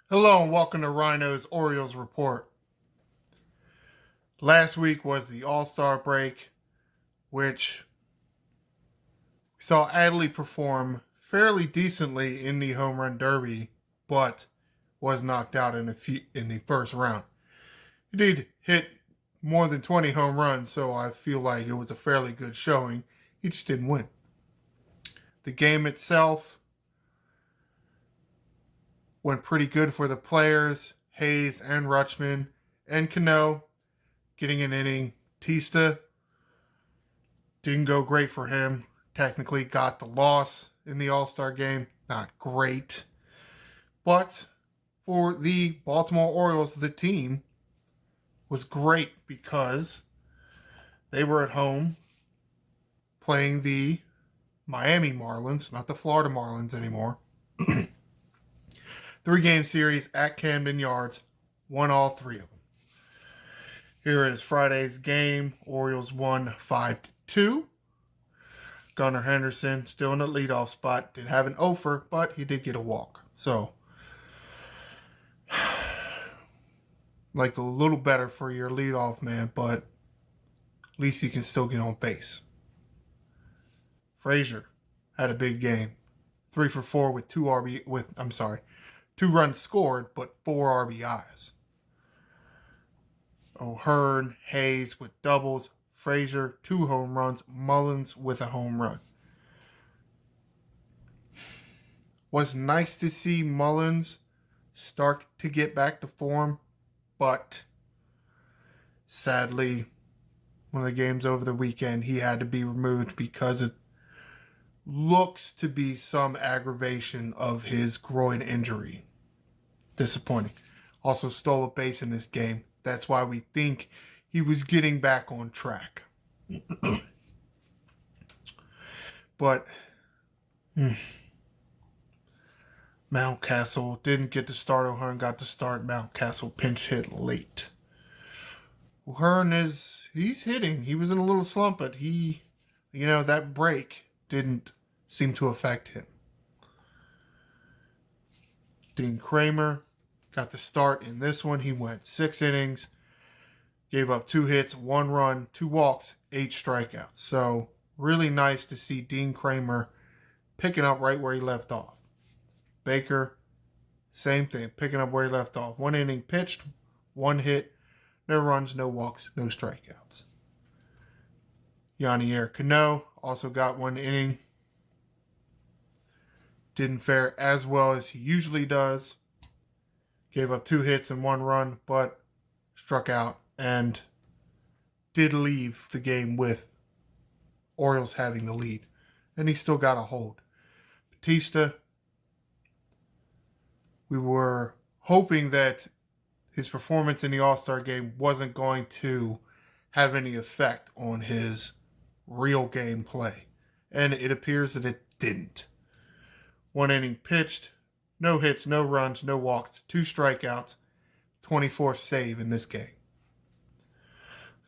Hello and welcome to Ryno's Orioles Report. Last week was the All-Star break, which we saw Adley perform fairly decently in the home run derby, but was knocked out in the first round. He did hit more than 20 home runs, so I feel like it was a fairly good showing. He just didn't win. The game itself went pretty good for the players, Hayes and Rutschman and Cano getting an inning. Tista didn't go great for him. Technically got the loss in the All-Star game. Not great. But for the Baltimore Orioles, the team was great because they were at home playing the Miami Marlins, not the Florida Marlins anymore. 3-game series at Camden Yards, won all 3 of them. Here is Friday's game. Orioles won 5-2. Gunnar Henderson still in the leadoff spot. Did have an offer, but he did get a walk. So, like a little better for your leadoff man, but at least he can still get on base. Frazier had a big game. 3 for 4 with 2 runs scored, but 4 RBIs. O'Hearn, Hayes with doubles, Frazier 2 home runs, Mullins with a home run. Was nice to see Mullins start to get back to form, but sadly, one of the games over the weekend, he had to be removed because it looks to be some aggravation of his groin injury. Disappointing. Also stole a base in this game. That's why we think he was getting back on track. But Mountcastle didn't get to start. O'Hearn got to start. Mountcastle pinch hit late. O'Hearn he's hitting. He was in a little slump, but that break didn't seem to affect him. Dean Kramer got the start in this one. He went 6 innings, gave up 2 hits, 1 run, 2 walks, 8 strikeouts. So really nice to see Dean Kramer picking up right where he left off. Baker, same thing, picking up where he left off. 1 inning pitched, 1 hit, no runs, no walks, no strikeouts. Yanier Cano also got 1 inning. Didn't fare as well as he usually does. Gave up 2 hits and 1 run, but struck out and did leave the game with Orioles having the lead. And he still got a hold. Batista, we were hoping that his performance in the All-Star game wasn't going to have any effect on his real game play. And it appears that it didn't. 1 inning pitched, no hits, no runs, no walks, 2 strikeouts, 24 save in this game.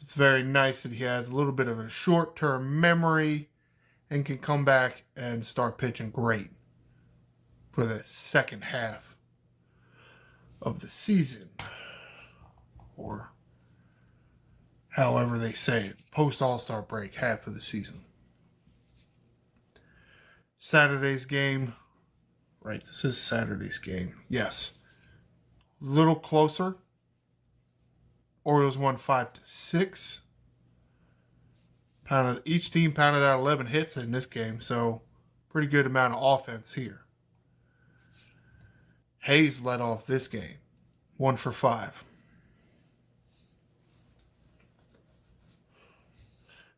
It's very nice that he has a little bit of a short-term memory and can come back and start pitching great for the second half of the season. Or however they say it, post-All-Star break, half of the season. Saturday's game. Right, this is Saturday's game. Yes. A little closer. Orioles won 5-6. Each team pounded out 11 hits in this game, so pretty good amount of offense here. Hayes led off this game. 1 for 5.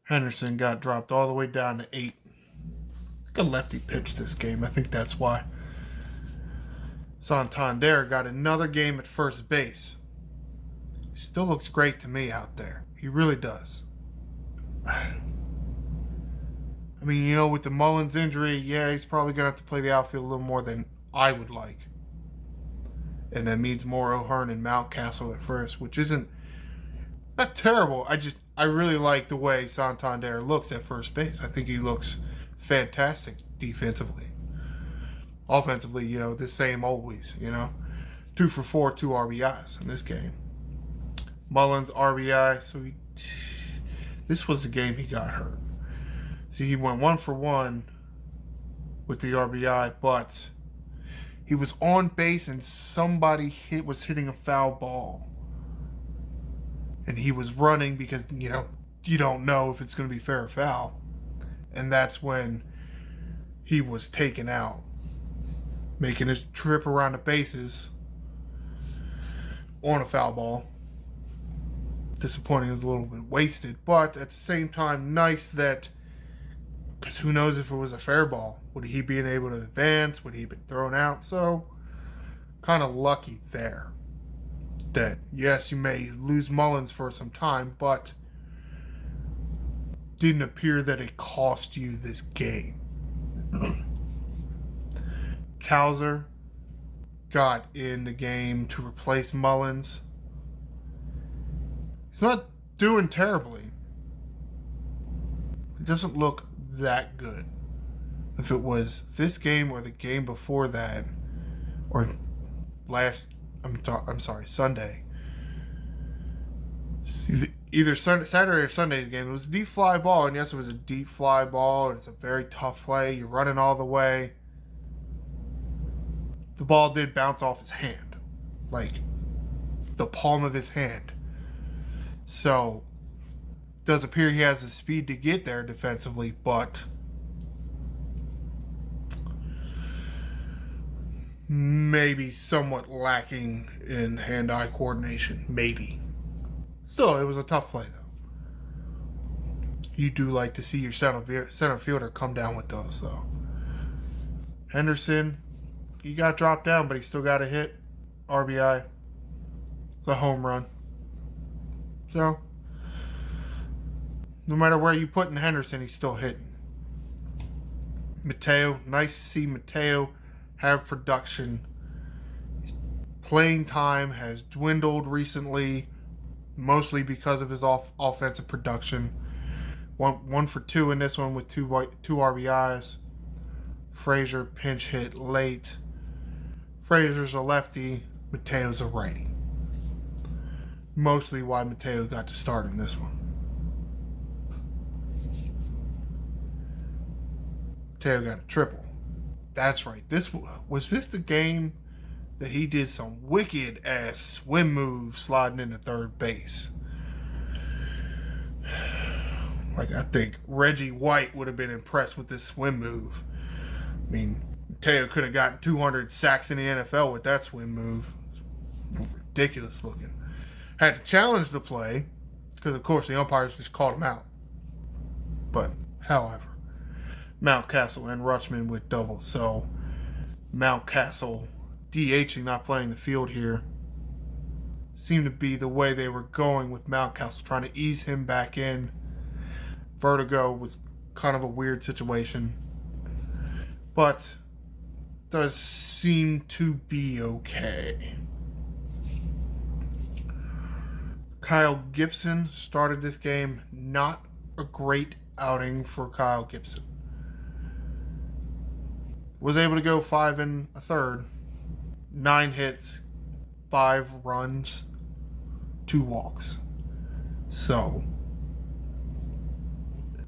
Henderson got dropped all the way down to 8. I think a lefty pitched this game. I think that's why. Santander got another game at first base. He still looks great to me out there. He really does. I mean, with the Mullins injury, yeah, he's probably going to have to play the outfield a little more than I would like. And that means more O'Hearn and Mountcastle at first, which isn't not terrible. I really like the way Santander looks at first base. I think he looks fantastic defensively. Offensively, the same always, 2 for 4, 2 RBIs in this game. Mullins RBI, so this was the game he got hurt. See, he went 1 for 1 with the RBI, but he was on base and somebody was hitting a foul ball. And he was running because, you don't know if it's going to be fair or foul. And that's when he was taken out, making his trip around the bases on a foul ball. Disappointing, it was a little bit wasted, but at the same time, nice that, because who knows if it was a fair ball. Would he be able to advance? Would he have been thrown out? So, kind of lucky there. That, yes, you may lose Mullins for some time, but didn't appear that it cost you this game. Cowser got in the game to replace Mullins. He's not doing terribly. It doesn't look that good. If it was this game or the game before that, or Sunday. Either Saturday or Sunday's game. It was a deep fly ball, and yes, it was a deep fly ball. It's a very tough play. You're running all the way. The ball did bounce off his hand, like the palm of his hand. So, it does appear he has the speed to get there defensively, but maybe somewhat lacking in hand-eye coordination. Maybe. Still, it was a tough play, though. You do like to see your center fielder come down with those, though. Henderson, he got dropped down, but he still got a hit. RBI. It's a home run. So, no matter where you put in Henderson, he's still hitting. Mateo, nice to see Mateo have production. His playing time has dwindled recently, mostly because of his offensive production. One for 2 in this one with two RBIs. Frazier pinch hit late. Frazier's a lefty. Mateo's a righty. Mostly why Mateo got to start in this one. Mateo got a triple. That's right. Was this the game that he did some wicked ass swim move sliding into third base? Like, I think Reggie White would have been impressed with this swim move. I mean, Mateo could have gotten 200 sacks in the NFL with that swim move. It's ridiculous looking. Had to challenge the play because, of course, the umpires just called him out. But, however, Mountcastle and Rutschman with doubles. So, Mountcastle DHing, not playing the field here, seemed to be the way they were going with Mountcastle, trying to ease him back in. Vertigo was kind of a weird situation, but does seem to be okay. Kyle Gibson started this game. Not a great outing for Kyle Gibson. Was able to go 5 1/3, 9 hits, 5 runs, 2 walks. So,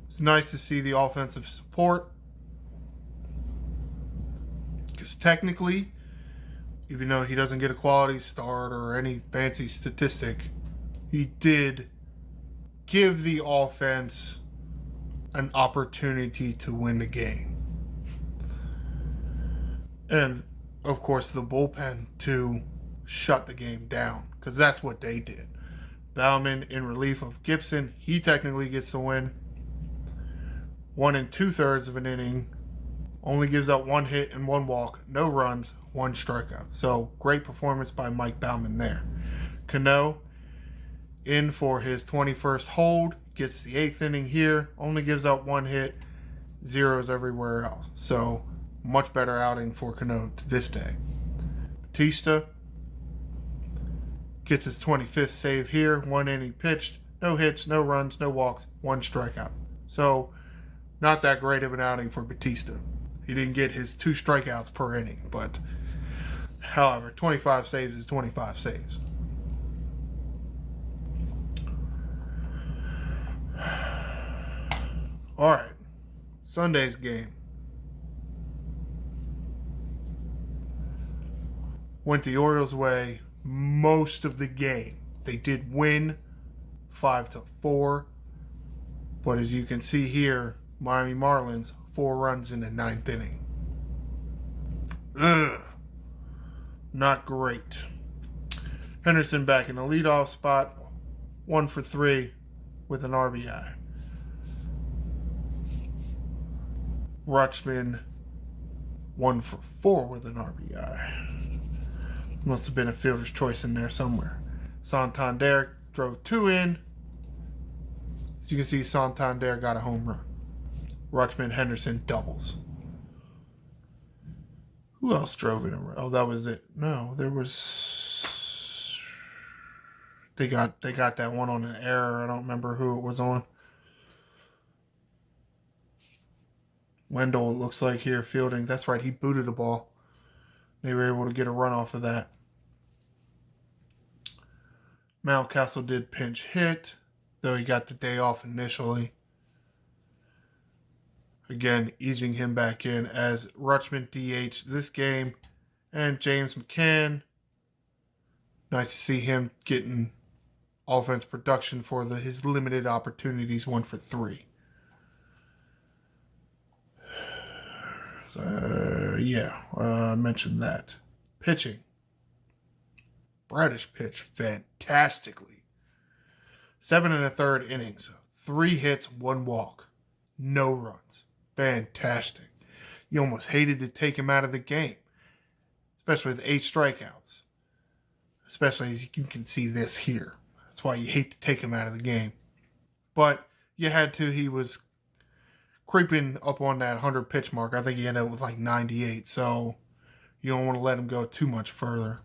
it's nice to see the offensive support. Because technically, even though he doesn't get a quality start or any fancy statistic, he did give the offense an opportunity to win the game. And, of course, the bullpen to shut the game down, because that's what they did. Bauman in relief of Gibson, he technically gets the win. 1 2/3 of an inning, only gives up 1 hit and 1 walk, no runs, 1 strikeout. So, great performance by Mike Bauman there. Cano in for his 21st hold, gets the 8th inning here, only gives up 1 hit, zeros everywhere else. So, much better outing for Cano to this day. Batista gets his 25th save here, 1 inning pitched, no hits, no runs, no walks, 1 strikeout. So, not that great of an outing for Batista. He didn't get his 2 strikeouts per inning, but However, 25 saves is 25 saves. All right, Sunday's game went the Orioles' way most of the game. They did win 5-4, but as you can see here, Miami Marlins 4 runs in the 9th inning. Ugh, not great. Henderson back in the leadoff spot, 1 for 3 with an RBI. Rutschman 1 for 4 with an RBI. Must have been a fielder's choice in there somewhere. Santander drove 2 in. As you can see, Santander got a home run. Rutschman, Henderson doubles. Who else drove in a row? Oh, that was it. No, there was. They got that one on an error. I don't remember who it was on. Wendell, it looks like here, fielding. That's right, he booted the ball. They were able to get a run off of that. Mountcastle did pinch hit, though he got the day off initially. Again, easing him back in as Rutschman DH this game. And James McCann. Nice to see him getting offense production for his limited opportunities, 1 for 3. I mentioned that. Pitching. Bradish pitched fantastically. 7 1/3 innings. 3 hits, 1 walk. No runs. Fantastic. You almost hated to take him out of the game. Especially with 8 strikeouts. Especially as you can see this here. That's why you hate to take him out of the game. But you had to. He was creeping up on that 100 pitch mark. I think he ended up with like 98. So you don't want to let him go too much further.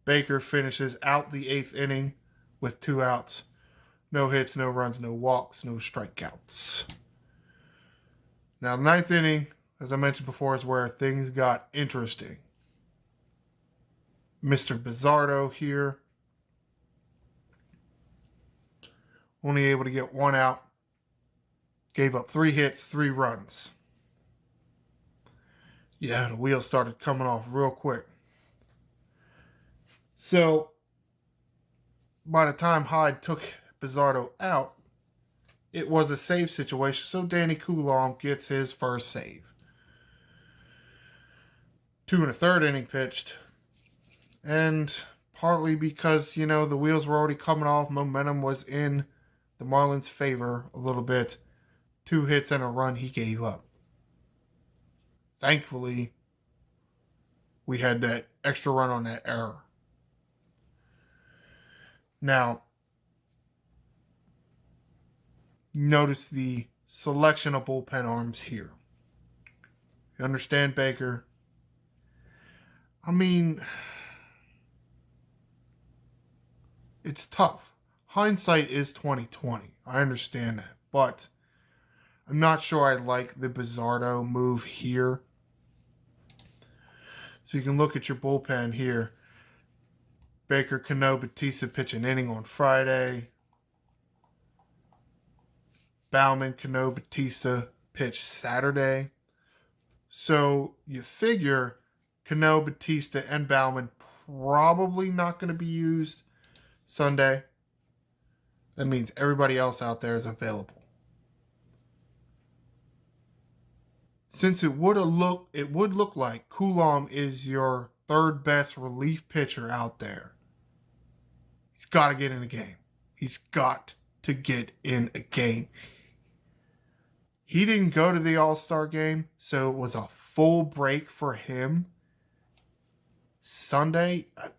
Baker finishes out the 8th inning with 2 outs. No hits, no runs, no walks, no strikeouts. Now, the 9th inning, as I mentioned before, is where things got interesting. Mr. Bizzardo here. Only able to get 1 out. Gave up 3 hits, 3 runs. Yeah, the wheels started coming off real quick. So, by the time Hyde took Bizzardo out, it was a save situation, so Danny Coulomb gets his first save. 2 1/3 inning pitched, and partly because, the wheels were already coming off, momentum was in the Marlins' favor a little bit. 2 hits and a run he gave up. Thankfully, we had that extra run on that error. Now, notice the selection of bullpen arms here. You understand, Baker? I mean, it's tough. Hindsight is 20/20. I understand that. But I'm not sure I like the Bizzardo move here. So you can look at your bullpen here. Baker, Cano, Batista pitch an inning on Friday. Bauman, Cano, Batista pitch Saturday. So you figure Cano, Batista, and Bauman probably not going to be used Sunday. That means everybody else out there is available. Since it would look like Coulomb is your 3rd best relief pitcher out there. He's got to get in a game. He's got to get in a game. He didn't go to the All-Star game, so it was a full break for him. Sunday, I'm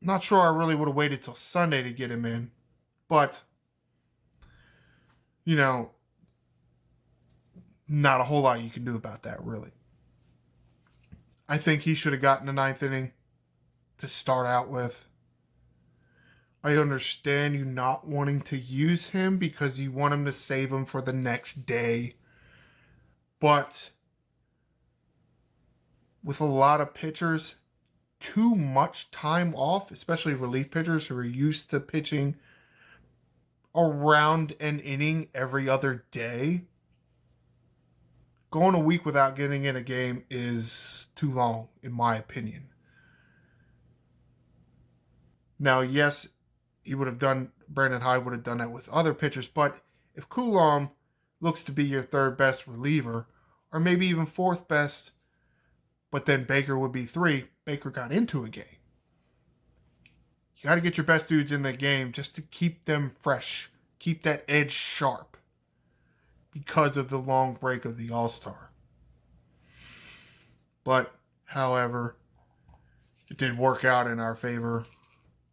not sure I really would have waited till Sunday to get him in, but, not a whole lot you can do about that, really. I think he should have gotten the 9th inning to start out with. I understand you not wanting to use him because you want him to save him for the next day. But with a lot of pitchers, too much time off, especially relief pitchers who are used to pitching around an inning every other day. Going a week without getting in a game is too long, in my opinion. Now, yes, Brandon Hyde would have done that with other pitchers, but if Coulomb looks to be your third best reliever, or maybe even fourth best, but then Baker would be 3, Baker got into a game. You got to get your best dudes in the game just to keep them fresh, keep that edge sharp because of the long break of the All-Star. But, however, it did work out in our favor.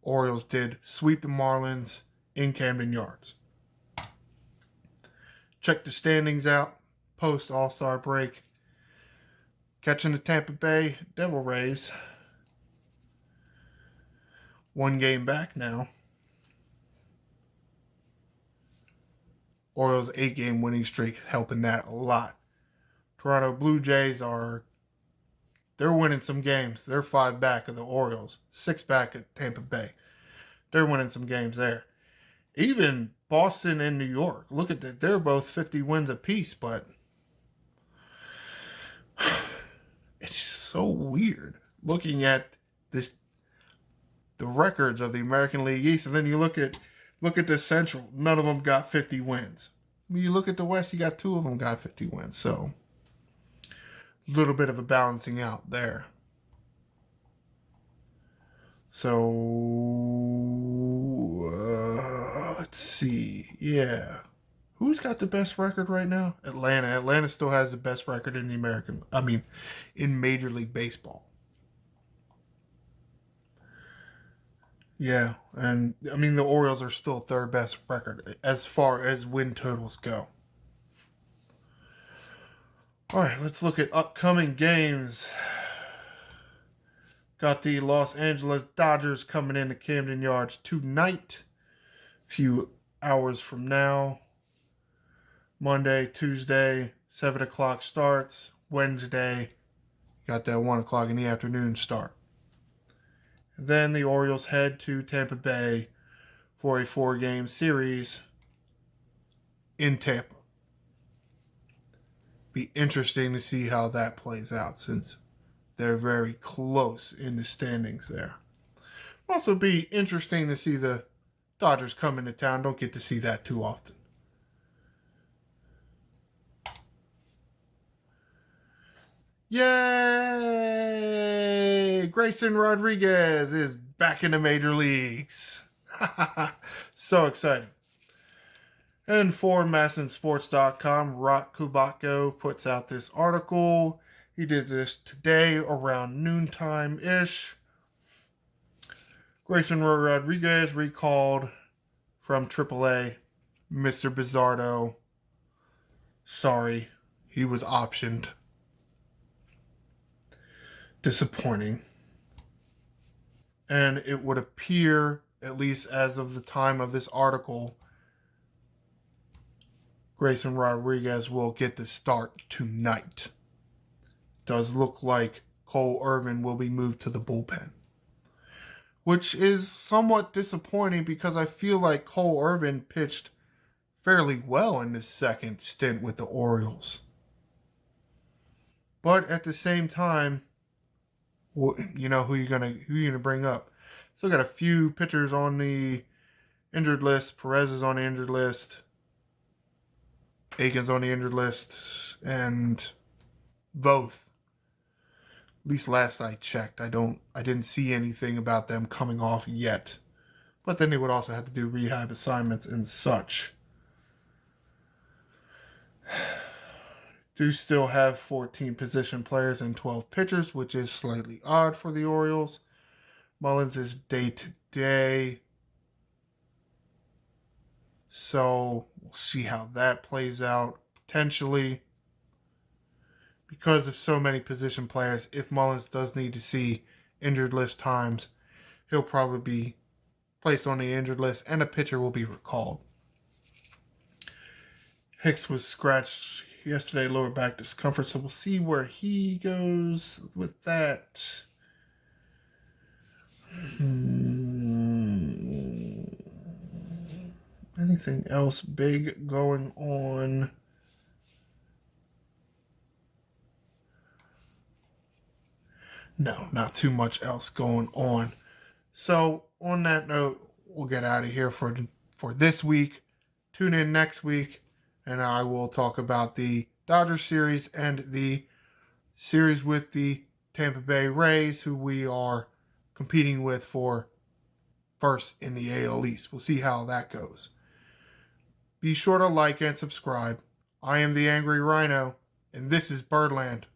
Orioles did sweep the Marlins in Camden Yards. Check the standings out post All-Star break. Catching the Tampa Bay Devil Rays. 1 game back now. Orioles 8-game winning streak helping that a lot. Toronto Blue Jays they're winning some games. They're 5 back of the Orioles, 6 back at Tampa Bay. They're winning some games there. Even Boston and New York, look at that. They're both 50 wins apiece, but it's so weird looking at the records of the American League East, and then you look at the Central. None of them got 50 wins. When you look at the West, you got 2 of them got 50 wins. So a little bit of a balancing out there. So let's see. Yeah. Who's got the best record right now? Atlanta. Atlanta still has the best record in in Major League Baseball. Yeah, and the Orioles are still third best record as far as win totals go. All right, let's look at upcoming games. Got the Los Angeles Dodgers coming into Camden Yards tonight, a few hours from now. Monday, Tuesday, 7 o'clock starts. Wednesday, got that 1 o'clock in the afternoon start. Then the Orioles head to Tampa Bay for a 4-game series in Tampa. Be interesting to see how that plays out since they're very close in the standings there. Also be interesting to see the Dodgers come into town. Don't get to see that too often. Yay! Grayson Rodriguez is back in the major leagues. So exciting. And for MASNsports.com, Rot Kubatko puts out this article. He did this today around noontime-ish. Grayson Rodriguez recalled from AAA. Mr. Bizzardo. Sorry, he was optioned. Disappointing. And it would appear, at least as of the time of this article, Grayson Rodriguez will get the start tonight. Does look like Cole Irvin will be moved to the bullpen, which is somewhat disappointing because I feel like Cole Irvin pitched fairly well in his second stint with the Orioles. But at the same time, you know who you gonna bring up. Still got a few pitchers on the injured list. Perez is on the injured list. Aiken's on the injured list, and both. At least last I checked, I didn't see anything about them coming off yet. But then they would also have to do rehab assignments and such. Do still have 14 position players and 12 pitchers, which is slightly odd for the Orioles. Mullins is day-to-day. So we'll see how that plays out. Potentially, because of so many position players, if Mullins does need to see injured list times, he'll probably be placed on the injured list and a pitcher will be recalled. Hicks was scratched yesterday, lower back discomfort, so we'll see where he goes with that. Anything else big going on? No, not too much else going on. So, on that note, we'll get out of here for this week. Tune in next week, and I will talk about the Dodgers series and the series with the Tampa Bay Rays, who we are competing with for first in the AL East. We'll see how that goes. Be sure to like and subscribe. I am the Angry Ryno, and this is Birdland.